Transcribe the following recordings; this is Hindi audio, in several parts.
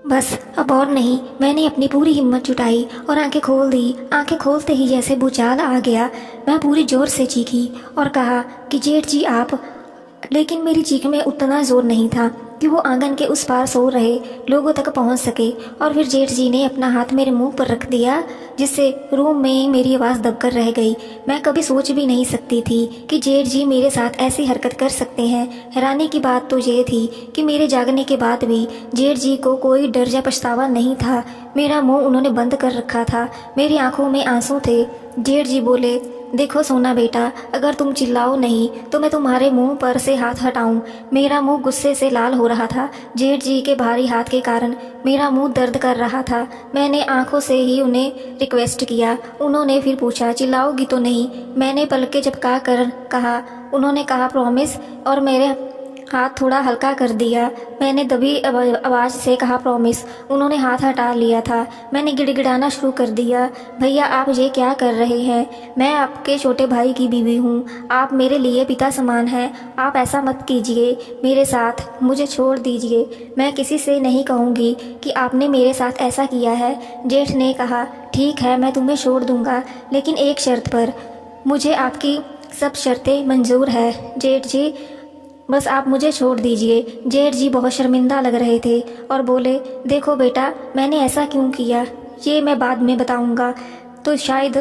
बस अब और नहीं। मैंने अपनी पूरी हिम्मत जुटाई और आंखें खोल दी। आंखें खोलते ही जैसे भूचाल आ गया, मैं पूरी जोर से चीखी और कहा कि जेठ जी आप। लेकिन मेरी चीख में उतना जोर नहीं था कि वो आंगन के उस पार सो रहे लोगों तक पहुंच सके। और फिर जेठ जी ने अपना हाथ मेरे मुंह पर रख दिया, जिससे रूम में मेरी आवाज़ दबकर रह गई। मैं कभी सोच भी नहीं सकती थी कि जेठ जी मेरे साथ ऐसी हरकत कर सकते हैं। हैरानी की बात तो ये थी कि मेरे जागने के बाद भी जेठ जी को कोई डर या पछतावा नहीं था। मेरा मुंह उन्होंने बंद कर रखा था, मेरी आंखों में आंसू थे। जेठ जी बोले, देखो सोना बेटा, अगर तुम चिल्लाओ नहीं तो मैं तुम्हारे मुंह पर से हाथ हटाऊं। मेरा मुंह गुस्से से लाल हो रहा था। जेठ जी के भारी हाथ के कारण मेरा मुंह दर्द कर रहा था। मैंने आंखों से ही उन्हें रिक्वेस्ट किया। उन्होंने फिर पूछा, चिल्लाओगी तो नहीं? मैंने पलकें झपका कर कहा। उन्होंने कहा, प्रॉमिस, और मेरे हाथ थोड़ा हल्का कर दिया। मैंने दबी आवाज़ से कहा, प्रॉमिस। उन्होंने हाथ हटा लिया था। मैंने गिड़गिड़ाना शुरू कर दिया, भैया आप ये क्या कर रहे हैं? मैं आपके छोटे भाई की बीवी हूँ, आप मेरे लिए पिता समान हैं। आप ऐसा मत कीजिए मेरे साथ, मुझे छोड़ दीजिए। मैं किसी से नहीं कहूँगी कि आपने मेरे साथ ऐसा किया है। जेठ ने कहा, ठीक है मैं तुम्हें छोड़ दूँगा, लेकिन एक शर्त पर। मुझे आपकी सब शर्तें मंजूर है जेठ जी, बस आप मुझे छोड़ दीजिए। जेठ जी बहुत शर्मिंदा लग रहे थे और बोले, देखो बेटा, मैंने ऐसा क्यों किया ये मैं बाद में बताऊंगा, तो शायद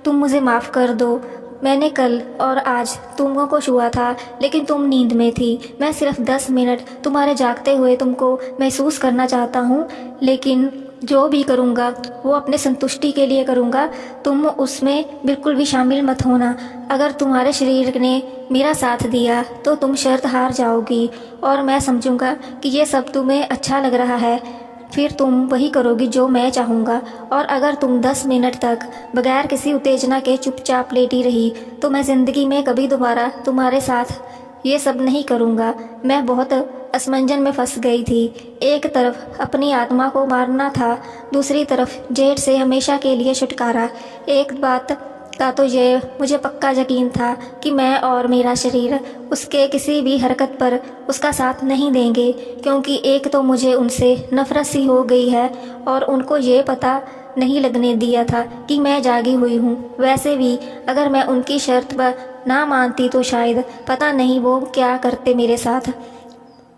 तुम मुझे माफ़ कर दो। मैंने कल और आज तुमको को छुआ था, लेकिन तुम नींद में थी। मैं सिर्फ 10 मिनट तुम्हारे जागते हुए तुमको महसूस करना चाहता हूँ, लेकिन जो भी करूँगा वो अपने संतुष्टि के लिए करूँगा। तुम उसमें बिल्कुल भी शामिल मत होना। अगर तुम्हारे शरीर ने मेरा साथ दिया तो तुम शर्त हार जाओगी, और मैं समझूंगा कि ये सब तुम्हें अच्छा लग रहा है। फिर तुम वही करोगी जो मैं चाहूँगा। और अगर तुम 10 मिनट तक बगैर किसी उत्तेजना के चुपचाप लेटी रही तो मैं ज़िंदगी में कभी दोबारा तुम्हारे साथ ये सब नहीं करूँगा। मैं बहुत असमंजन में फंस गई थी। एक तरफ अपनी आत्मा को मारना था, दूसरी तरफ जेठ से हमेशा के लिए छुटकारा। एक बात का तो ये मुझे पक्का यकीन था कि मैं और मेरा शरीर उसके किसी भी हरकत पर उसका साथ नहीं देंगे, क्योंकि एक तो मुझे उनसे नफरत सी हो गई है और उनको ये पता नहीं लगने दिया था कि मैं जागी हुई हूँ। वैसे भी अगर मैं उनकी शर्त पर ना मानती तो शायद पता नहीं वो क्या करते मेरे साथ।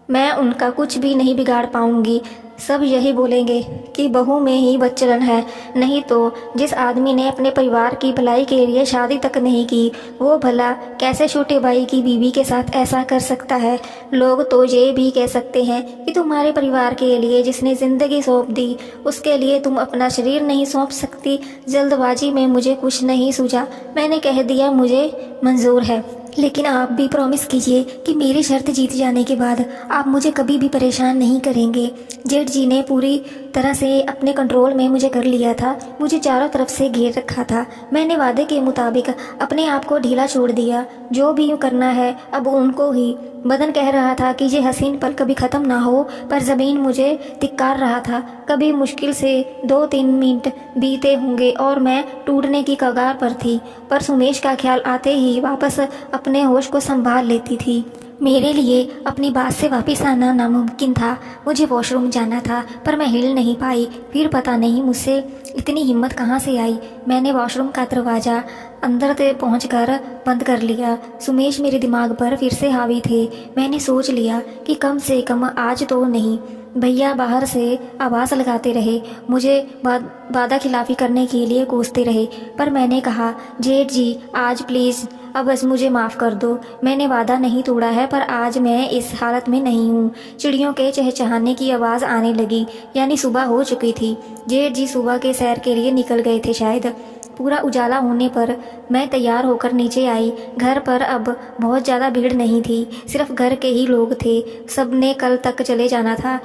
मैं उनका कुछ भी नहीं बिगाड़ पाऊंगी। सब यही बोलेंगे कि बहू में ही बच्चन है। नहीं तो जिस आदमी ने अपने परिवार की भलाई के लिए शादी तक नहीं की, वो भला कैसे छोटे भाई की बीवी के साथ ऐसा कर सकता है? लोग तो ये भी कह सकते हैं कि तुम्हारे परिवार के लिए जिसने ज़िंदगी सौंप दी, उसके लिए तुम अपना शरीर नहीं सौंप सकती। जल्दबाजी में मुझे कुछ नहीं सूझा, मैंने कह दिया मुझे मंजूर है। लेकिन आप भी प्रॉमिस कीजिए कि मेरी शर्त जीत जाने के बाद आप मुझे कभी भी परेशान नहीं करेंगे। जेठ जी ने पूरी तरह से अपने कंट्रोल में मुझे कर लिया था, मुझे चारों तरफ से घेर रखा था। मैंने वादे के मुताबिक अपने आप को ढीला छोड़ दिया। जो भी करना है अब उनको ही। बदन कह रहा था कि ये हसीन पल कभी ख़त्म ना हो, पर ज़मीन मुझे धिक्कार रहा था। कभी मुश्किल से 2-3 मिनट बीते होंगे और मैं टूटने की कगार पर थी, पर सुमेश का ख्याल आते ही वापस अपने होश को संभाल लेती थी। मेरे लिए अपनी बात से वापस आना नामुमकिन था। मुझे वॉशरूम जाना था, पर मैं हिल नहीं पाई। फिर पता नहीं मुझसे इतनी हिम्मत कहाँ से आई। मैंने वॉशरूम का दरवाज़ा अंदर से पहुंचकर बंद कर लिया। सुमेश मेरे दिमाग पर फिर से हावी थे। मैंने सोच लिया कि कम से कम आज तो नहीं। भैया बाहर से आवाज़ लगाते रहे, मुझे वादा खिलाफी करने के लिए कोसते रहे, पर मैंने कहा, जेठ जी आज प्लीज़ अब बस मुझे माफ़ कर दो। मैंने वादा नहीं तोड़ा है, पर आज मैं इस हालत में नहीं हूँ। चिड़ियों के चहचहाने की आवाज़ आने लगी, यानी सुबह हो चुकी थी। जेठ जी सुबह के सैर के लिए निकल गए थे शायद। पूरा उजाला होने पर मैं तैयार होकर नीचे आई। घर पर अब बहुत ज़्यादा भीड़ नहीं थी, सिर्फ घर के ही लोग थे। सब ने कल तक चले जाना था।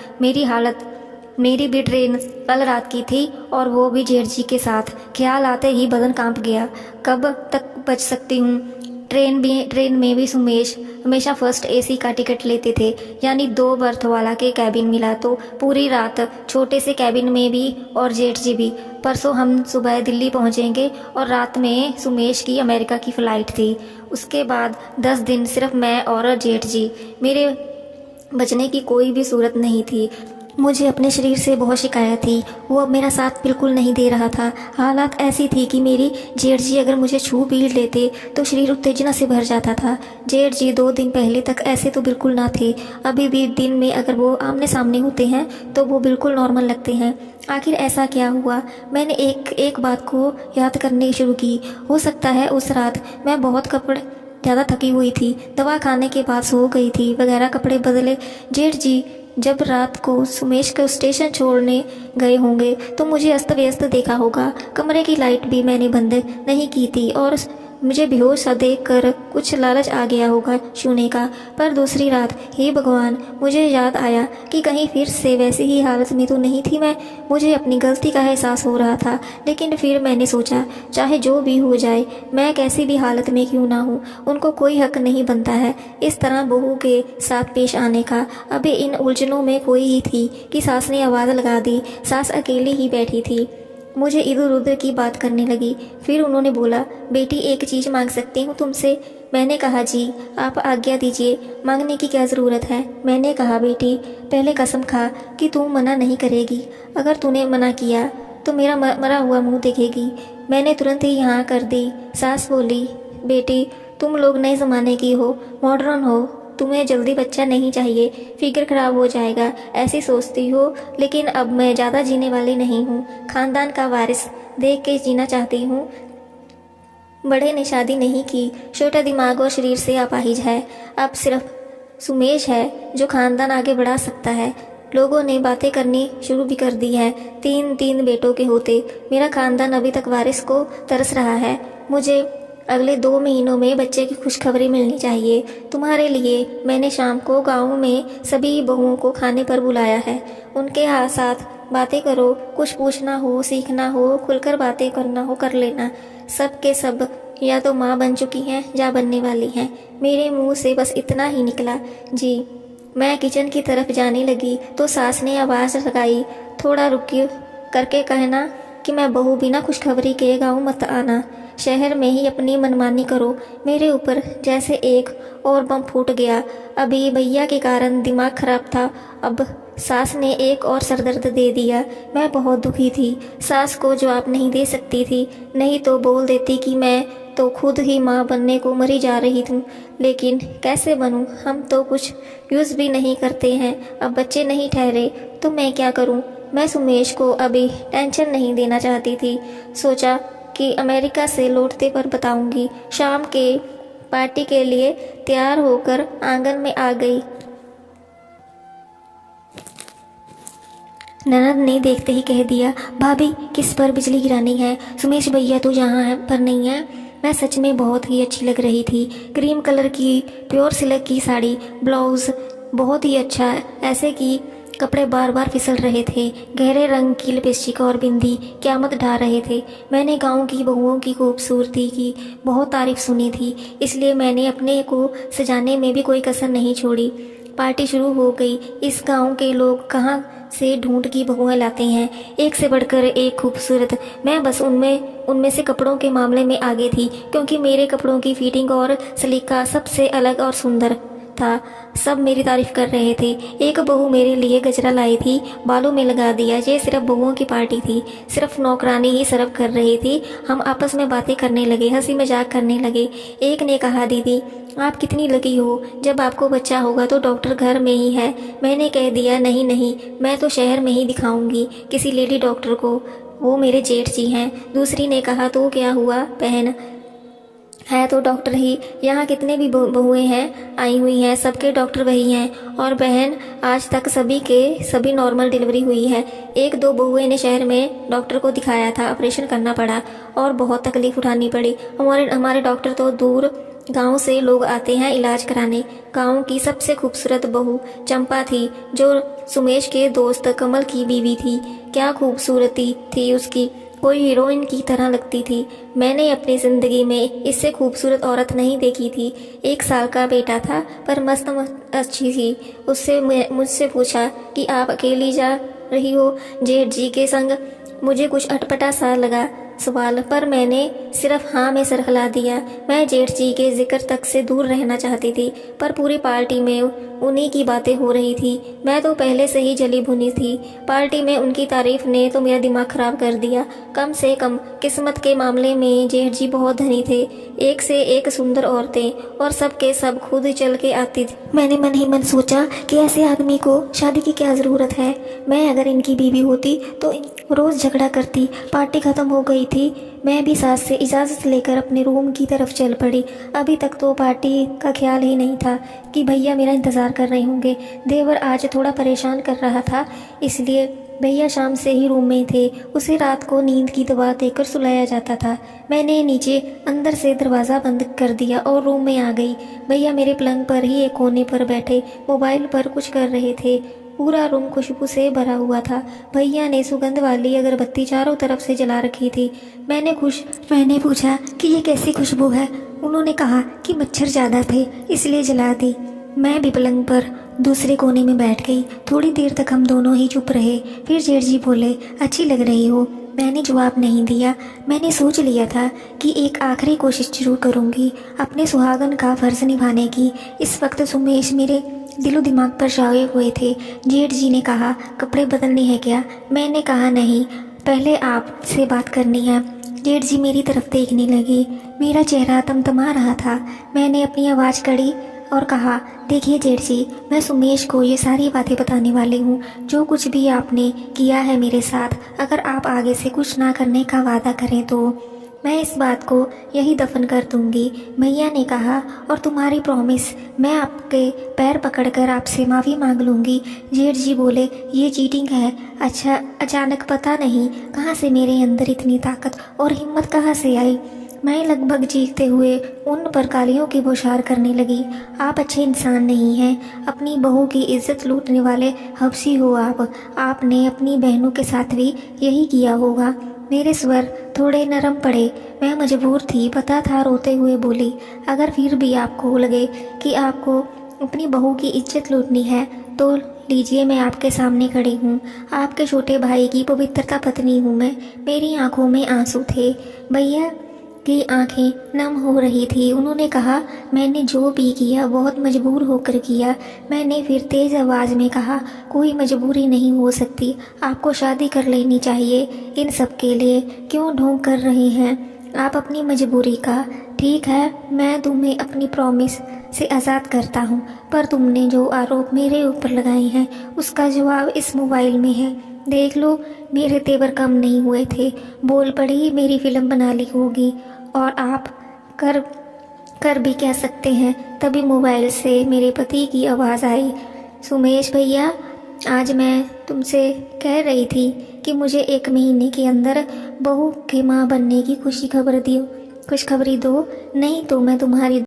मेरी भी ट्रेन कल रात की थी, और वो भी जेठ जी के साथ। ख्याल आते ही बदन कांप गया। कब तक बच सकती हूँ? ट्रेन में भी सुमेश हमेशा फर्स्ट एसी का टिकट लेते थे, यानी 2 बर्थ वाला के कैबिन मिला तो पूरी रात छोटे से कैबिन में भी, और जेठ जी भी। परसों हम सुबह दिल्ली पहुंचेंगे और रात में सुमेश की अमेरिका की फ़्लाइट थी। उसके बाद 10 दिन सिर्फ मैं और जेठ जी। मेरे बचने की कोई भी सूरत नहीं थी। मुझे अपने शरीर से बहुत शिकायत थी। वो अब मेरा साथ बिल्कुल नहीं दे रहा था। हालात ऐसी थी कि मेरी जेठ जी अगर मुझे छू भी लेते तो शरीर उत्तेजना से भर जाता था। जेठ जी 2 दिन पहले तक ऐसे तो बिल्कुल ना थे। अभी भी दिन में अगर वो आमने सामने होते हैं तो वो बिल्कुल नॉर्मल लगते हैं। आखिर ऐसा क्या हुआ? मैंने एक एक बात को याद करनी शुरू की। हो सकता है उस रात मैं बहुत ज़्यादा थकी हुई थी, दवा खाने के बाद सो गई थी वगैरह, कपड़े बदले। जेठ जी जब रात को सुमेश को स्टेशन छोड़ने गए होंगे तो मुझे अस्त व्यस्त देखा होगा। कमरे की लाइट भी मैंने बंद नहीं की थी और मुझे बेहोश सा देख कर कुछ लालच आ गया होगा छूने का। पर दूसरी रात, हे भगवान, मुझे याद आया कि कहीं फिर से वैसी ही हालत में तो नहीं थी मैं। मुझे अपनी गलती का एहसास हो रहा था, लेकिन फिर मैंने सोचा चाहे जो भी हो जाए, मैं कैसी भी हालत में क्यों ना हूँ, उनको कोई हक नहीं बनता है इस तरह बहू के साथ पेश आने का। अभी इन उलझनों में कोई ही थी कि सास ने आवाज़ लगा दी। सास अकेली ही बैठी थी, मुझे इधर उधर की बात करने लगी। फिर उन्होंने बोला, बेटी एक चीज़ मांग सकती हूँ तुमसे? मैंने कहा, जी आप आज्ञा दीजिए, मांगने की क्या ज़रूरत है? मैंने कहा, बेटी पहले कसम खा कि तू मना नहीं करेगी। अगर तूने मना किया तो मेरा मरा हुआ मुंह देखेगी। मैंने तुरंत ही हाँ कर दी। सास बोली, बेटी तुम लोग नए ज़माने की हो, मॉडर्न हो, तुम्हें जल्दी बच्चा नहीं चाहिए, फिगर खराब हो जाएगा ऐसी सोचती हो। लेकिन अब मैं ज़्यादा जीने वाली नहीं हूँ, खानदान का वारिस देख के जीना चाहती हूँ। बड़े ने शादी नहीं की, छोटा दिमाग और शरीर से अपाहिज है। अब सिर्फ सुमेश है जो खानदान आगे बढ़ा सकता है। लोगों ने बातें करनी शुरू भी कर दी है। 3 बेटों के होते मेरा खानदान अभी तक वारिस को तरस रहा है। मुझे अगले 2 महीनों में बच्चे की खुशखबरी मिलनी चाहिए। तुम्हारे लिए मैंने शाम को गांव में सभी बहुओं को खाने पर बुलाया है। उनके साथ बातें करो, कुछ पूछना हो, सीखना हो, खुलकर बातें करना हो कर लेना। सब के सब या तो माँ बन चुकी हैं या बनने वाली हैं। मेरे मुंह से बस इतना ही निकला, जी। मैं किचन की तरफ जाने लगी तो सास ने आवाज़ लगाई, थोड़ा रुकिए करके कहना कि मैं बहू बिना खुशखबरी के गाँव मत आना, शहर में ही अपनी मनमानी करो। मेरे ऊपर जैसे एक और बम फूट गया। अभी भैया के कारण दिमाग खराब था, अब सास ने एक और सरदर्द दे दिया। मैं बहुत दुखी थी। सास को जवाब नहीं दे सकती थी, नहीं तो बोल देती कि मैं तो खुद ही माँ बनने को मरी जा रही थी। लेकिन कैसे बनूं? हम तो कुछ यूज़ भी नहीं करते हैं, अब बच्चे नहीं ठहरे तो मैं क्या करूं? मैं सुमेश को अभी टेंशन नहीं देना चाहती थी। सोचा कि अमेरिका से लौटते पर बताऊंगी। शाम के पार्टी के लिए तैयार होकर आंगन में आ गई। ननद ने देखते ही कह दिया, भाभी किस पर बिजली गिरानी है? सुमेश भैया तो यहाँ है पर नहीं है। मैं सच में बहुत ही अच्छी लग रही थी। क्रीम कलर की प्योर सिल्क की साड़ी, ब्लाउज बहुत ही अच्छा, ऐसे कि कपड़े बार बार फिसल रहे थे। गहरे रंग की लिपस्टिक और बिंदी क़यामत ढा रहे थे। मैंने गांव की बहुओं की खूबसूरती की बहुत तारीफ सुनी थी, इसलिए मैंने अपने को सजाने में भी कोई कसर नहीं छोड़ी। पार्टी शुरू हो गई। इस गांव के लोग कहाँ से ढूंढ की बहुएं लाते हैं, एक से बढ़कर एक खूबसूरत। मैं बस उनमें से कपड़ों के मामले में आगे थी, क्योंकि मेरे कपड़ों की फिटिंग और सलीका सबसे अलग और सुंदर था। सब मेरी तारीफ कर रहे थे। एक बहू मेरे लिए गजरा लाई थी, बालों में लगा दिया। ये सिर्फ बहुओं की पार्टी थी, सिर्फ नौकरानी ही सर्व कर रही थी। हम आपस में बातें करने लगे, हंसी मजाक करने लगे। एक ने कहा, दीदी आप कितनी लकी हो, जब आपको बच्चा होगा तो डॉक्टर घर में ही है। मैंने कह दिया, नहीं नहीं, मैं तो शहर में ही दिखाऊंगी किसी लेडी डॉक्टर को, वो मेरे जेठ जी हैं। दूसरी ने कहा, तो क्या हुआ बहन, है तो डॉक्टर ही। यहाँ कितने भी बहुएं हैं आई हुई हैं, सबके डॉक्टर वही हैं। और बहन आज तक सभी के सभी नॉर्मल डिलीवरी हुई है। 1-2 बहुएं ने शहर में डॉक्टर को दिखाया था, ऑपरेशन करना पड़ा और बहुत तकलीफ उठानी पड़ी। हमारे डॉक्टर तो दूर गांव से लोग आते हैं इलाज कराने। गांव की सबसे खूबसूरत बहू चंपा थी, जो सुमेश के दोस्त कमल की बीवी थी। क्या खूबसूरती थी उसकी, कोई हीरोइन की तरह लगती थी। मैंने अपनी ज़िंदगी में इससे खूबसूरत औरत नहीं देखी थी। 1 साल का बेटा था पर मस्त अच्छी थी। उससे मुझसे पूछा कि आप अकेली जा रही हो जेठ जी के संग? मुझे कुछ अटपटा सा लगा। सवाल, पर मैंने सिर्फ हाँ में सर हिला दिया। मैं जेठ जी के जिक्र तक से दूर रहना चाहती थी, पर पूरी पार्टी में उन्हीं की बातें हो रही थी। मैं तो पहले से ही जली भुनी थी। पार्टी में उनकी तारीफ ने तो मेरा दिमाग खराब कर दिया। कम से कम किस्मत के मामले में जेठ जी बहुत धनी थे। एक से एक सुंदर औरतें, और सब के सब खुद चल के आती थी। मैंने मन ही मन सोचा कि ऐसे आदमी को शादी की क्या ज़रूरत है। मैं अगर इनकी बीवी होती तो रोज़ झगड़ा करती। पार्टी ख़त्म हो गई थी। मैं भी सास से इजाज़त लेकर अपने रूम की तरफ चल पड़ी। अभी तक तो पार्टी का ख्याल ही नहीं था कि भैया मेरा इंतज़ार कर रहे होंगे। देवर आज थोड़ा परेशान कर रहा था, इसलिए भैया शाम से ही रूम में थे। उसे रात को नींद की दवा देकर सुलाया जाता था। मैंने नीचे अंदर से दरवाज़ा बंद कर दिया और रूम में आ गई। भैया मेरे पलंग पर ही एक कोने पर बैठे मोबाइल पर कुछ कर रहे थे। पूरा रूम खुशबू से भरा हुआ था। भैया ने सुगंध वाली अगरबत्ती चारों तरफ से जला रखी थी। मैंने पूछा कि ये कैसी खुशबू है। उन्होंने कहा कि मच्छर ज़्यादा थे इसलिए जला दी। मैं भी पलंग पर दूसरे कोने में बैठ गई। थोड़ी देर तक हम दोनों ही चुप रहे। फिर जेठ जी बोले, अच्छी लग रही हो। मैंने जवाब नहीं दिया। मैंने सोच लिया था कि एक आखिरी कोशिश जरूर करूँगी अपने सुहागन का फ़र्ज निभाने की। इस वक्त सुमेश मेरे दिलो दिमाग पर छाए हुए थे। जेठ जी ने कहा, कपड़े बदलने हैं क्या? मैंने कहा नहीं, पहले आपसे बात करनी है। जेठ जी मेरी तरफ देखने लगे। मेरा चेहरा तमतमा रहा था। मैंने अपनी आवाज़ कड़ी और कहा, देखिए जेठ जी, मैं सुमेश को ये सारी बातें बताने वाली हूँ, जो कुछ भी आपने किया है मेरे साथ। अगर आप आगे से कुछ ना करने का वादा करें तो मैं इस बात को यही दफन कर दूंगी। भैया ने कहा, और तुम्हारी प्रॉमिस? मैं आपके पैर पकड़कर आपसे माफ़ी मांग लूँगी। जेठ जी बोले, ये चीटिंग है। अच्छा, अचानक पता नहीं कहाँ से मेरे अंदर इतनी ताकत और हिम्मत कहाँ से आई। मैं लगभग चीखते हुए उन पर गालियों की बौछार करने लगी। आप अच्छे इंसान नहीं हैं, अपनी बहू की इज्जत लूटने वाले हबसी हो आप। आपने अपनी बहनों के साथ भी यही किया होगा। मेरे स्वर थोड़े नरम पड़े। मैं मजबूर थी, पता था, रोते हुए बोली, अगर फिर भी आपको लगे कि आपको अपनी बहू की इज्जत लूटनी है तो लीजिए, मैं आपके सामने खड़ी हूँ। आपके छोटे भाई की पवित्रता पत्नी हूँ मैं। मेरी आंखों में आंसू थे। भैया की आंखें नम हो रही थी। उन्होंने कहा, मैंने जो भी किया बहुत मजबूर होकर किया। मैंने फिर तेज़ आवाज़ में कहा, कोई मजबूरी नहीं हो सकती, आपको शादी कर लेनी चाहिए। इन सब के लिए क्यों ढोंग कर रहे हैं आप अपनी मजबूरी का? ठीक है, मैं तुम्हें अपनी प्रॉमिस से आज़ाद करता हूँ, पर तुमने जो आरोप मेरे ऊपर लगाए हैं उसका जवाब इस मोबाइल में है। देख लो, मेरे तेवर कम नहीं हुए थे। बोल पड़ी, मेरी फिल्म बना ली होगी, और आप कर भी कह सकते हैं। तभी मोबाइल से मेरे पति की आवाज़ आई, सुमेश भैया, आज मैं तुमसे कह रही थी कि मुझे 1 महीने के अंदर बहू की माँ बनने की खुशखबरी दो, नहीं तो मैं तुम्हारी